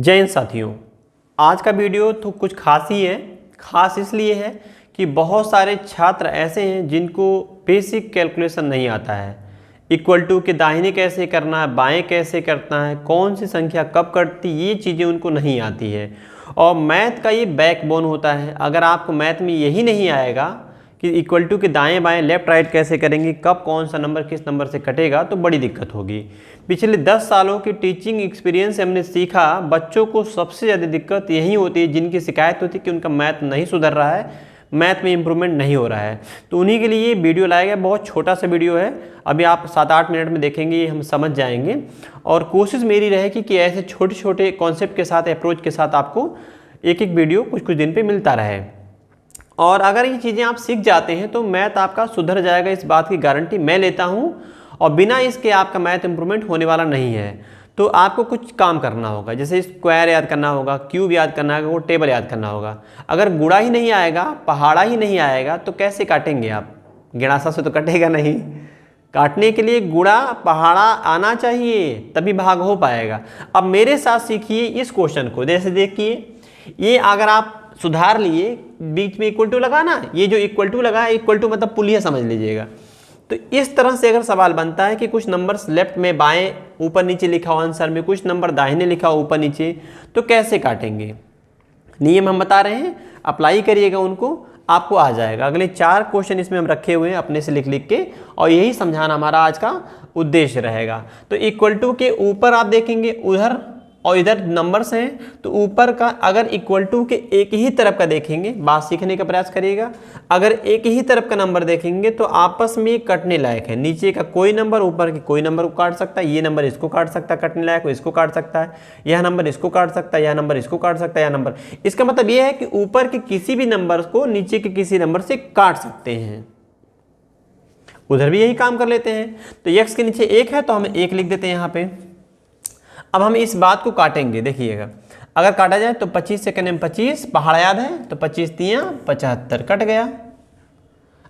जय हिंद साथियों, आज का वीडियो तो कुछ खास ही है। खास इसलिए है कि बहुत सारे छात्र ऐसे हैं जिनको बेसिक कैलकुलेशन नहीं आता है। इक्वल टू के दाहिने कैसे करना है, बाएं कैसे करना है, कौन सी संख्या कब कटती, ये चीज़ें उनको नहीं आती है। और मैथ का ये बैकबोन होता है। अगर आपको मैथ में यही नहीं आएगा कि इक्वल टू के दाएं बाएं लेफ्ट राइट कैसे करेंगे, कब कौन सा नंबर किस नंबर से कटेगा, तो बड़ी दिक्कत होगी। पिछले 10 सालों की टीचिंग एक्सपीरियंस से हमने सीखा बच्चों को सबसे ज़्यादा दिक्कत यही होती है, जिनकी शिकायत होती है कि उनका मैथ नहीं सुधर रहा है, मैथ में इंप्रूवमेंट नहीं हो रहा है। तो उन्हीं के लिए ये वीडियो लाया गया। बहुत छोटा सा वीडियो है, अभी आप 7-8 मिनट में देखेंगे, हम समझ जाएंगे। और कोशिश मेरी रहेगी कि ऐसे छोटे छोटे कॉन्सेप्ट के साथ, अप्रोच के साथ आपको एक एक वीडियो कुछ कुछ दिन पे मिलता रहे। और अगर ये चीज़ें आप सीख जाते हैं तो मैथ आपका सुधर जाएगा, इस बात की गारंटी मैं लेता हूँ। और बिना इसके आपका मैथ इंप्रूवमेंट होने वाला नहीं है। तो आपको कुछ काम करना होगा, जैसे स्क्वायर याद करना होगा, क्यूब याद करना होगा, वो टेबल याद करना होगा। अगर गुणा ही नहीं आएगा, पहाड़ा ही नहीं आएगा, तो कैसे काटेंगे आप? गणासा से तो कटेगा नहीं। काटने के लिए गुणा पहाड़ा आना चाहिए, तभी भाग हो पाएगा। अब मेरे साथ सीखिए इस क्वेश्चन को। जैसे देखिए, ये अगर आप सुधार लिए, बीच में इक्वल टू लगा ना, ये जो इक्वल टू लगा है, इक्वल टू मतलब पुलिया समझ लीजिएगा। तो इस तरह से अगर सवाल बनता है कि कुछ नंबर्स लेफ्ट में बाएं ऊपर नीचे लिखा हो आंसर में, कुछ नंबर दाहिने लिखा हो ऊपर नीचे, तो कैसे काटेंगे? नियम हम बता रहे हैं, अप्लाई करिएगा उनको, आपको आ जाएगा। अगले 4 क्वेश्चन इसमें हम रखे हुए हैं अपने से लिख लिख के, और यही समझाना हमारा आज का उद्देश्य रहेगा। तो इक्वल टू के ऊपर आप देखेंगे उधर और इधर नंबर्स हैं, तो ऊपर का अगर इक्वल टू के एक ही तरफ का देखेंगे, बात सीखने का प्रयास करिएगा। अगर एक ही तरफ का नंबर देखेंगे तो आपस में कटने लायक है। नीचे का कोई नंबर ऊपर के कोई नंबर को काट सकता है, ये नंबर इसको काट सकता है, कटने लायक इसको काट सकता है, यह नंबर इसको काट सकता है, यह नंबर इसको काट सकता है, यह नंबर। इसका मतलब यह है कि ऊपर के किसी भी नंबर को नीचे के किसी नंबर से काट सकते हैं। उधर भी यही काम कर लेते हैं। तो x के नीचे 1 है तो हम 1 लिख देते हैं यहाँ पे। अब हम इस बात को काटेंगे, देखिएगा। अगर काटा जाए तो 25 से करने में 25, पहाड़ याद है, तो 25 तियां 75, कट गया।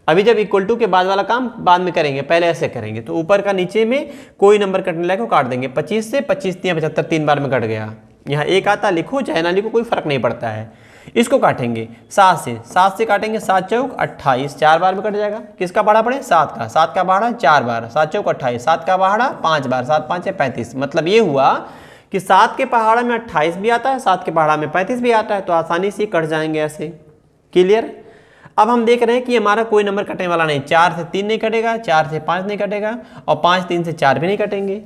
अभी जब इक्वल टू के बाद वाला काम बाद में करेंगे, पहले ऐसे करेंगे। तो ऊपर का नीचे में कोई नंबर कटने लायक को काट देंगे। 25 से 25 तियां 75, 3 बार में कट गया। यहाँ 1 आता, लिखो चाहे ना लिखो, कोई फर्क नहीं पड़ता है। इसको काटेंगे 7 से काटेंगे, 7 चौक 28, 4 बार में कट जाएगा। किसका पहाड़ा पड़े? 7 का। 7 का पहाड़ा 4 बार, 7 चौक 28, 7 का पहाड़ा 5 बार, 7 5 35। मतलब ये हुआ कि 7 के पहाड़ा में 28 भी आता है, 7 के पहाड़ा में 35 भी आता है, तो आसानी से कट जाएंगे ऐसे। क्लियर? अब हम देख रहे हैं कि हमारा कोई नंबर कटने वाला नहीं। 4 से 3 नहीं कटेगा, 4 से 5 नहीं कटेगा, और 5 3 से 4 भी नहीं कटेंगे।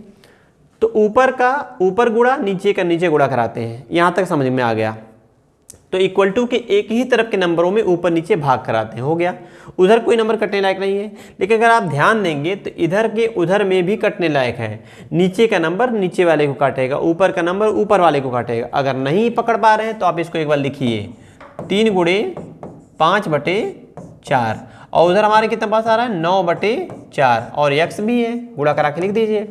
तो ऊपर का ऊपर गुणा, नीचे का नीचे गुणा कराते हैं। यहाँ तक समझ में आ गया। तो इक्वल टू के एक ही तरफ के नंबरों में ऊपर नीचे भाग कराते हैं, हो गया। उधर कोई नंबर कटने लायक नहीं है, लेकिन अगर आप ध्यान देंगे तो इधर के उधर में भी कटने लायक है। नीचे का नंबर नीचे वाले को काटेगा, ऊपर का नंबर ऊपर वाले को काटेगा। अगर नहीं पकड़ पा रहे हैं तो आप इसको एक बार लिखिए, 3 गुणे 5/4, और उधर हमारे कितना पास आ रहा है? 9/4, और x भी है, गुणा करा के लिख दीजिए।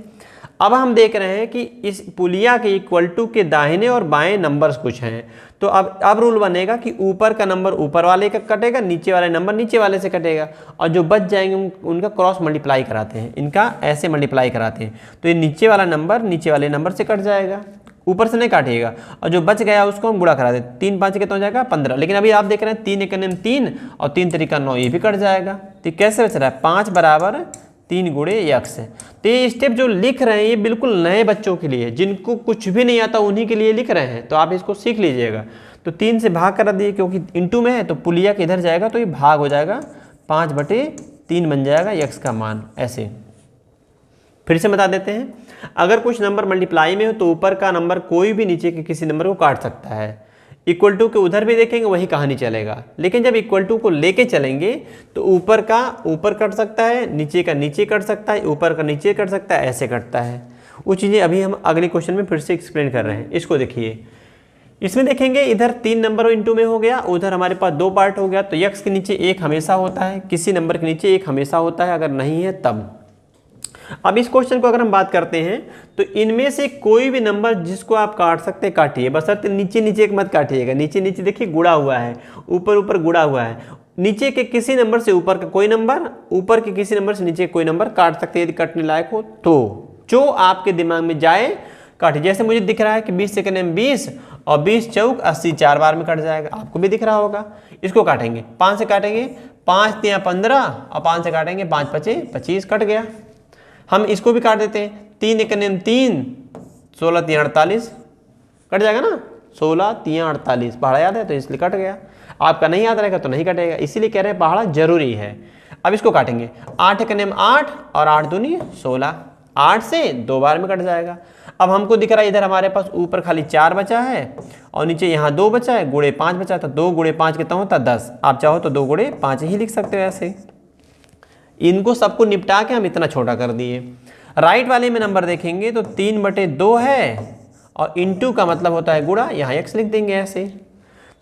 अब हम देख रहे हैं कि इस पुलिया के इक्वल टू के दाहिने और बाएं नंबर्स कुछ हैं। तो अब रूल बनेगा कि ऊपर का नंबर ऊपर वाले का कटेगा, नीचे वाले नंबर नीचे वाले से कटेगा, और जो बच जाएंगे उनका क्रॉस मल्टीप्लाई कराते हैं, इनका ऐसे मल्टीप्लाई कराते हैं। तो ये नीचे वाला नंबर नीचे वाले नंबर से कट जाएगा, ऊपर से नहीं काटिएगा। और जो बच गया उसको हम गुणा करा देते। 3 5 कितना हो जाएगा? 15। लेकिन अभी आप देख रहे हैं 3 1 3 और 3 3 9, ये भी कट जाएगा। तो कैसे बच रहा है? 5 बराबर 3 गुणे x। तो ये स्टेप जो लिख रहे हैं ये बिल्कुल नए बच्चों के लिए, जिनको कुछ भी नहीं आता उन्हीं के लिए लिख रहे हैं। तो आप इसको सीख लीजिएगा। तो 3 से भाग करा दिए, क्योंकि इंटू में है तो पुलिया के इधर जाएगा तो ये भाग हो जाएगा, 5/3 बन जाएगा x का मान। ऐसे फिर से बता देते हैं, अगर कुछ नंबर मल्टीप्लाई में हो तो ऊपर का नंबर कोई भी नीचे के किसी नंबर को काट सकता है। इक्वल टू के उधर भी देखेंगे वही कहानी चलेगा। लेकिन जब इक्वल टू को लेके चलेंगे तो ऊपर का ऊपर कट सकता है, नीचे का नीचे कट सकता है, ऊपर का नीचे कट सकता है, ऐसे कटता है। वो चीज़ें अभी हम अगले क्वेश्चन में फिर से एक्सप्लेन कर रहे हैं। इसको देखिए, इसमें देखेंगे इधर 3 नंबर इंटू में हो गया, उधर हमारे पास 2 पार्ट हो गया। तो x के नीचे 1 हमेशा होता है, किसी नंबर के नीचे 1 हमेशा होता है, अगर नहीं है तब। अब इस क्वेश्चन को अगर हम बात करते हैं तो इनमें से कोई भी नंबर जिसको आप काट सकते हैं काटिए, बशर्ते नीचे नीचे मत काटिएगा। नीचे नीचे देखिए गुणा हुआ है, ऊपर ऊपर गुणा हुआ है। नीचे के किसी नंबर से ऊपर का कोई नंबर, ऊपर के किसी नंबर से नीचे कोई नंबर काट सकते हैं यदि कटने लायक हो तो। जो आपके दिमाग में जाए काटिए। जैसे मुझे दिख रहा है कि 20 से करें 20 और 20 चौक 80 4 बार में कट जाएगा, आपको भी दिख रहा होगा। इसको काटेंगे, 5 से काटेंगे 5 तिया 15 और 5 से काटेंगे 5 पचे 25, कट गया। हम इसको भी काट देते हैं, 3 एकने 3 16 तिया 48, कट जाएगा ना, 16 तिया 48, पहाड़ा याद है तो इसलिए कट गया। आपका नहीं याद रहेगा तो नहीं कटेगा, इसीलिए कह रहे हैं पहाड़ा जरूरी है। अब इसको काटेंगे, 8 एकने 8 और 8 दूनी 16, 8 से 2 बार में कट जाएगा। अब हमको दिख रहा है इधर हमारे पास ऊपर खाली 4 बचा है और नीचे यहाँ 2 बचा है, गुणे 5 बचा, तो 2 गुणे 5 कितना होता है 10। आप चाहो तो 2 गुणे 5 ही लिख सकते हो ऐसे। इनको सबको निपटा के हम इतना छोटा कर दिए। राइट वाले में नंबर देखेंगे तो 3/2 है और इंटू का मतलब होता है गुणा, यहाँ x लिख देंगे ऐसे।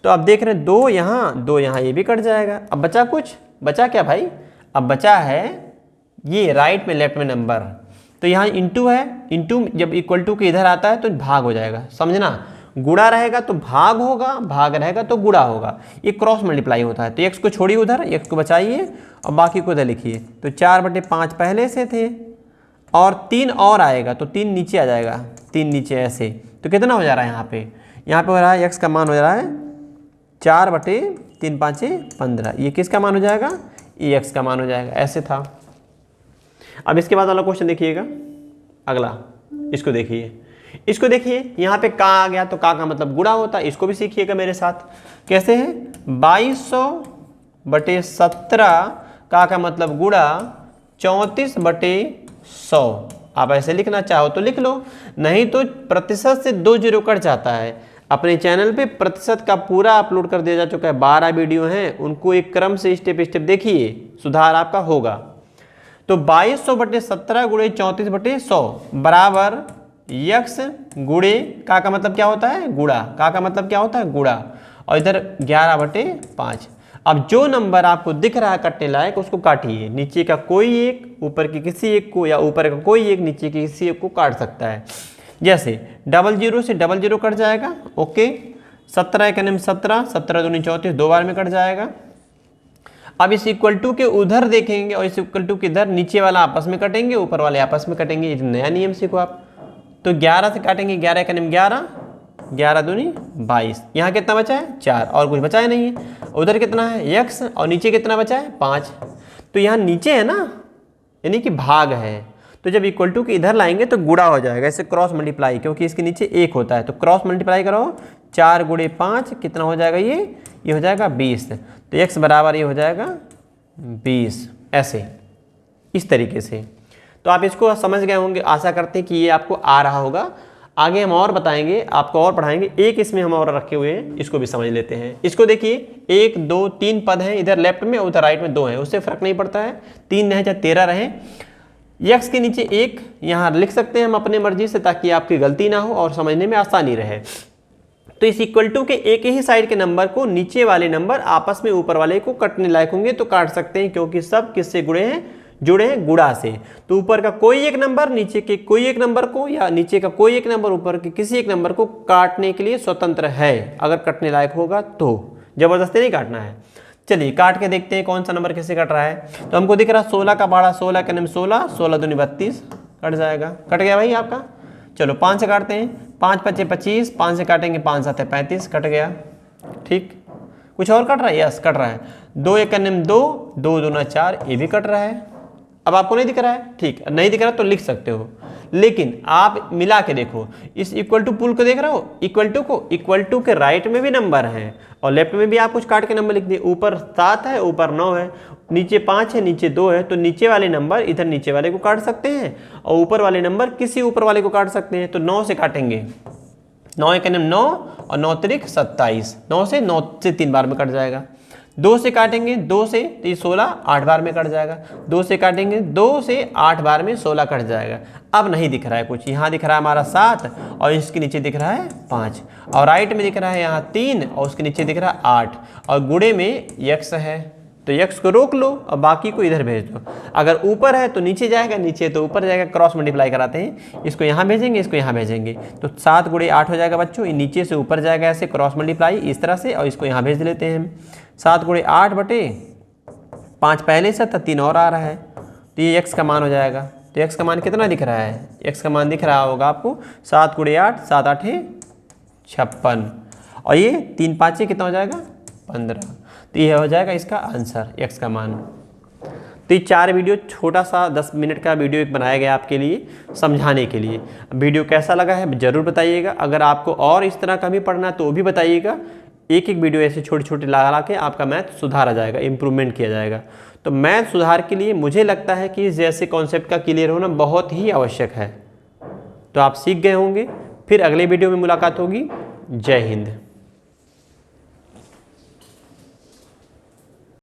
तो अब देख रहे हैं 2 यहाँ, ये भी कट जाएगा। अब बचा कुछ, बचा क्या भाई, अब बचा है ये राइट में लेफ्ट में नंबर, तो यहाँ इंटू है, इंटू जब इक्वल टू के इधर आता है तो भाग हो जाएगा, समझना। गुणा रहेगा तो भाग होगा, भाग रहेगा तो गुणा होगा, ये क्रॉस मल्टीप्लाई होता है। तो x को छोड़िए उधर, x को बचाइए और बाकी को इधर लिखिए। तो 4/5 पहले से थे और 3 और आएगा तो 3 नीचे आ जाएगा, 3 नीचे ऐसे। तो कितना हो जा रहा है यहाँ पे हो रहा है x का मान हो जा रहा है 4/3 5 15। ये किसका मान हो जाएगा, ये x का मान हो जाएगा, ऐसे था। अब इसके बाद वाला क्वेश्चन देखिएगा, अगला इसको देखिए, यहाँ पे का आ गया तो का मतलब गुणा होता है, इसको भी सीखिएगा मेरे साथ। कैसे है, 2200/17 का मतलब गुणा 34/100। आप ऐसे लिखना चाहो तो लिख लो, नहीं तो प्रतिशत से 2 जीरो कट जाता है। अपने चैनल पे प्रतिशत का पूरा अपलोड कर दिया जा चुका है, 12 वीडियो हैं, उनको एक क्रम से स्टेप स्टेप देखिए, सुधार आपका होगा। तो 2200/17 गुणे 34/100 बराबर x गुणे का मतलब क्या होता है, गुणा, का मतलब क्या होता है, गुणा, और इधर 11/5। अब जो नंबर आपको दिख रहा है कटने लायक उसको काटिए, नीचे का कोई एक, ऊपर की किसी एक को, या ऊपर का कोई एक नीचे की किसी एक को काट सकता है। जैसे 00 से 00 कट जाएगा, ओके। 17 एकने 17, 17 दूनी 34, 2 बार में कट जाएगा। अब इस इक्वल टू के उधर देखेंगे और इस इक्वल टू के इधर, नीचे वाला आपस में कटेंगे, ऊपर वाले आपस में कटेंगे, ये नया नियम सीखो आप। तो 11 से काटेंगे, 11 एकने 11, 11 दूनी 22, यहाँ कितना बचा है 4, और कुछ बचा है नहीं है। उधर कितना है x और नीचे कितना बचा है 5, तो यहाँ नीचे है ना, यानी कि भाग है। तो जब इक्वल टू के इधर लाएंगे तो गुणा हो जाएगा, ऐसे क्रॉस मल्टीप्लाई, क्योंकि इसके नीचे 1 होता है, तो क्रॉस मल्टीप्लाई करो, 4 गुणे 5 कितना हो जाएगा, ये हो जाएगा 20। तो x बराबर ये हो जाएगा 20, ऐसे इस तरीके से। तो आप इसको समझ गए होंगे, आशा करते हैं कि ये आपको आ रहा होगा। आगे हम और बताएंगे, आपको और पढ़ाएंगे। एक इसमें हम और रखे हुए हैं, इसको भी समझ लेते हैं। इसको देखिए, 1 2 3 पद हैं, इधर लेफ्ट में उधर राइट में 2 हैं, उससे फर्क नहीं पड़ता है, 3 रहे चाहे 13 रहे। x के नीचे 1 यहाँ लिख सकते हैं हम अपने मर्जी से, ताकि आपकी गलती ना हो और समझने में आसानी रहे। तो इस इक्वल टू के एक ही साइड के नंबर को नीचे वाले नंबर आपस में ऊपर वाले को कटने लायक होंगे तो काट सकते हैं, क्योंकि सब किससे जुड़े हैं गुणा से। तो ऊपर का कोई एक नंबर नीचे के कोई एक नंबर को, या नीचे का कोई एक नंबर ऊपर के किसी एक नंबर को काटने के लिए स्वतंत्र है, अगर कटने लायक होगा तो, जबरदस्ती नहीं काटना है। चलिए काट के देखते हैं कौन सा नंबर किससे कट रहा है। तो हमको दिख रहा 16 का पहाड़ा, 16 के नाम 16, 16 दूनी 32, कट जाएगा, कट गया भाई आपका। चलो 5 से काटते हैं, 5 5 25, 5 से काटेंगे 5 7 35, कट गया। ठीक, कुछ और कट रहा है, यस कट रहा है। 2 एक नाम 2, 2 दूना 4, ये भी कट रहा है। अब आपको नहीं दिख रहा है, ठीक, नहीं दिख रहा तो लिख सकते हो, लेकिन आप मिला के देखो। इस इक्वल टू पुल को देख रहे हो, इक्वल टू को, इक्वल टू के राइट में भी नंबर है और लेफ्ट में भी आप कुछ काट के नंबर लिख दिए। ऊपर 7 है, ऊपर 9 है, नीचे 5 है, नीचे 2 है, तो नीचे वाले नंबर इधर नीचे वाले को काट सकते हैं और ऊपर वाले नंबर किसी ऊपर वाले को काट सकते हैं। तो 9 से काटेंगे, 9 एक नाम 9 और 9 तिरिक 27, 9 से 3 बार में कट जाएगा। 2 से काटेंगे, 2 से तो ये 16 8 बार में कट जाएगा। 2 से काटेंगे, 2 से 8 बार में 16 कट जाएगा। अब नहीं दिख रहा है कुछ, यहाँ दिख रहा है हमारा 7 और इसके नीचे दिख रहा है 5, और राइट में दिख रहा है यहाँ 3 और उसके नीचे दिख रहा है 8, और गुणे में x है, तो x को रोक लो और बाकी को इधर भेज दो। अगर ऊपर है तो नीचे जाएगा, नीचे तो ऊपर जाएगा, क्रॉस मल्टीप्लाई कराते हैं, इसको यहाँ भेजेंगे, इसको यहाँ भेजेंगे, तो 7 गुणे 8 हो जाएगा बच्चों। ये नीचे से ऊपर जाएगा ऐसे क्रॉस मल्टीप्लाई इस तरह से, और इसको यहाँ भेज लेते हैं हम। 7 गुणे 8 बटे 5 पहले से था, 3 और आ रहा है, तो ये x का मान हो जाएगा तो x का मान कितना दिख रहा है, x का मान दिख रहा होगा आपको 7 × 8 7 8 56 और ये 3 5 कितना हो जाएगा 15। तो ये हो जाएगा इसका आंसर x का मान। तो ये 4 वीडियो छोटा सा 10 मिनट का वीडियो एक बनाया गया आपके लिए समझाने के लिए। वीडियो कैसा लगा है ज़रूर बताइएगा। अगर आपको और इस तरह का भी पढ़ना है तो भी बताइएगा। एक एक वीडियो ऐसे छोटे छोटे ला के आपका मैथ सुधारा जाएगा, इम्प्रूवमेंट किया जाएगा। तो मैथ सुधार के लिए मुझे लगता है कि जैसे कॉन्सेप्ट का क्लियर होना बहुत ही आवश्यक है। तो आप सीख गए होंगे। फिर अगले वीडियो में मुलाकात होगी। जय हिंद।